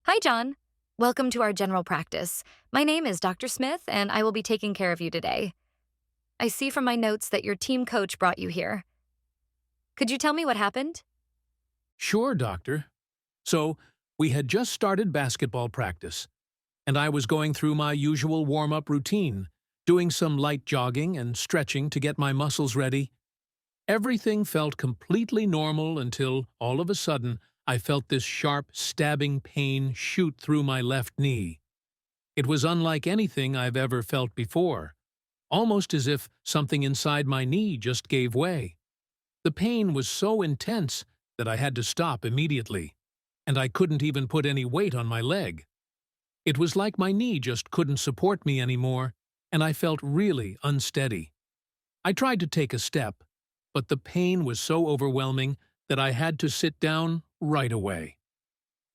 Hi, John. Welcome to our general practice. My name is Dr. Smith, and I will be taking care of you today. I see from my notes that your team coach brought you here. Could you tell me what happened? Sure, doctor. So, we had just started basketball practice, and I was going through my usual warm-up routine, doing some light jogging and stretching to get my muscles ready. Everything felt completely normal until, all of a sudden, I felt this sharp, stabbing pain shoot through my left knee. It was unlike anything I've ever felt before, almost as if something inside my knee just gave way. The pain was so intense that I had to stop immediately, and I couldn't even put any weight on my leg. It was like my knee just couldn't support me anymore, and I felt really unsteady. I tried to take a step, but the pain was so overwhelming that I had to sit down right away.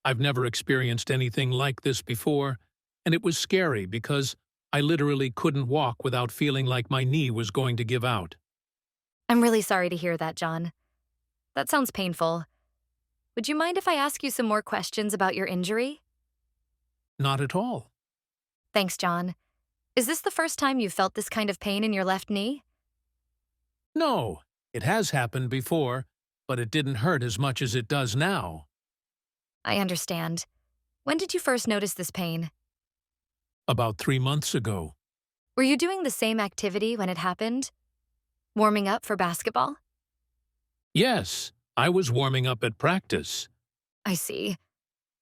I've never experienced anything like this before, and it was scary because I literally couldn't walk without feeling like my knee was going to give out. I'm really sorry to hear that, John. That sounds painful. Would you mind if I ask you some more questions about your injury? Not at all. Thanks, John. Is this the first time you've felt this kind of pain in your left knee? No, it has happened before, but it didn't hurt as much as it does now. I understand. When did you first notice this pain? About 3 months ago. Were you doing the same activity when it happened? Warming up for basketball? Yes, I was warming up at practice. I see.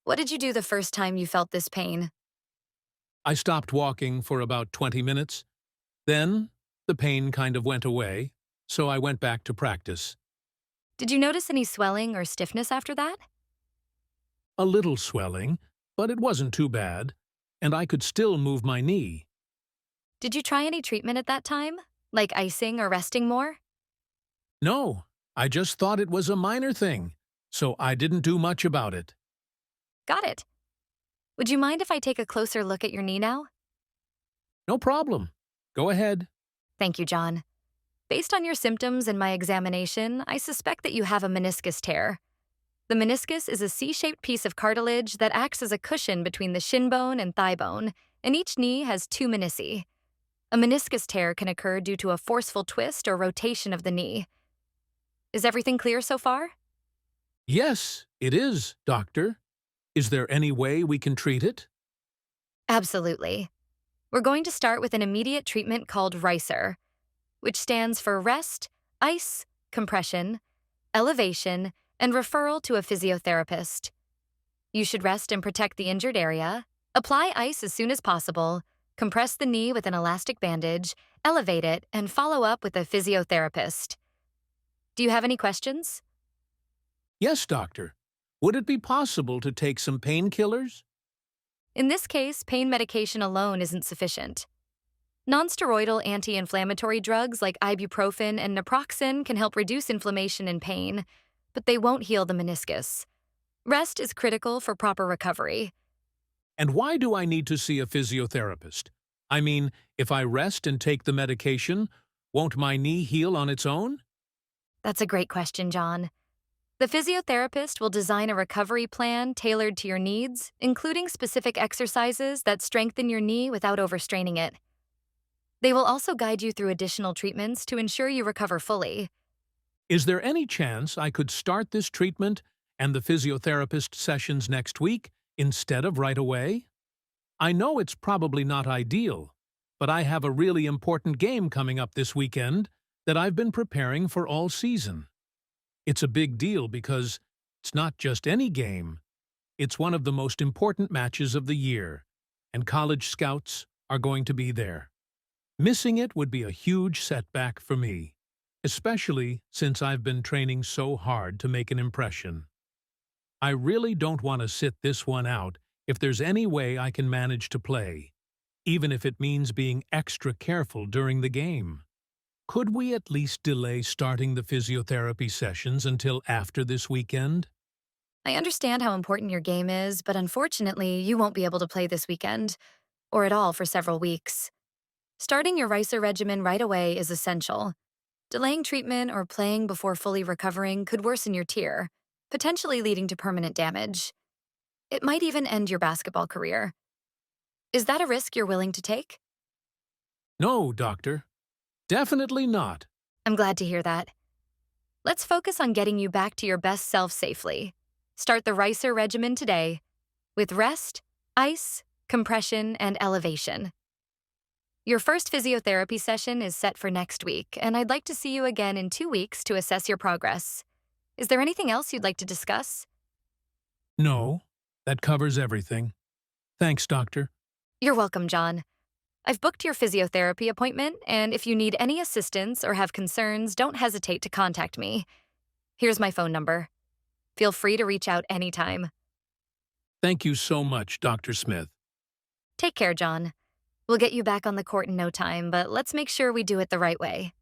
What did you do the first time you felt this pain? I stopped walking for about 20 minutes. Then, the pain kind of went away, so I went back to practice. Did you notice any swelling or stiffness after that? A little swelling, but it wasn't too bad, and I could still move my knee. Did you try any treatment at that time? Like icing or resting more? No, I just thought it was a minor thing, so I didn't do much about it. Got it. Would you mind if I take a closer look at your knee now? No problem. Go ahead. Thank you, John. Based on your symptoms and my examination, I suspect that you have a meniscus tear. The meniscus is a C-shaped piece of cartilage that acts as a cushion between the shin bone and thigh bone, and each knee has two menisci. A meniscus tear can occur due to a forceful twist or rotation of the knee. Is everything clear so far? Yes, it is, doctor. Is there any way we can treat it? Absolutely. We're going to start with an immediate treatment called RICER, which stands for rest, ice, compression, elevation, and referral to a physiotherapist. You should rest and protect the injured area, apply ice as soon as possible, compress the knee with an elastic bandage, elevate it, and follow up with a physiotherapist. Do you have any questions? Yes, doctor. Would it be possible to take some painkillers? In this case, pain medication alone isn't sufficient. Nonsteroidal anti-inflammatory drugs like ibuprofen and naproxen can help reduce inflammation and pain, but they won't heal the meniscus. Rest is critical for proper recovery. And why do I need to see a physiotherapist? I mean, if I rest and take the medication, won't my knee heal on its own? That's a great question, John. The physiotherapist will design a recovery plan tailored to your needs, including specific exercises that strengthen your knee without overstraining it. They will also guide you through additional treatments to ensure you recover fully. Is there any chance I could start this treatment and the physiotherapist sessions next week instead of right away? I know it's probably not ideal, but I have a really important game coming up this weekend that I've been preparing for all season. It's a big deal because it's not just any game. It's one of the most important matches of the year, and college scouts are going to be there. Missing it would be a huge setback for me, especially since I've been training so hard to make an impression. I really don't want to sit this one out if there's any way I can manage to play, even if it means being extra careful during the game. Could we at least delay starting the physiotherapy sessions until after this weekend? I understand how important your game is, but unfortunately, you won't be able to play this weekend, or at all for several weeks. Starting your RICER regimen right away is essential. Delaying treatment or playing before fully recovering could worsen your tear, potentially leading to permanent damage. It might even end your basketball career. Is that a risk you're willing to take? No, doctor. Definitely not. I'm glad to hear that. Let's focus on getting you back to your best self safely. Start the Ricer regimen today with rest, ice, compression, and elevation. Your first physiotherapy session is set for next week, and I'd like to see you again in 2 weeks to assess your progress. Is there anything else you'd like to discuss? No, that covers everything. Thanks, doctor. You're welcome, John. I've booked your physiotherapy appointment, and if you need any assistance or have concerns, don't hesitate to contact me. Here's my phone number. Feel free to reach out anytime. Thank you so much, Dr. Smith. Take care, John. We'll get you back on the court in no time, but let's make sure we do it the right way.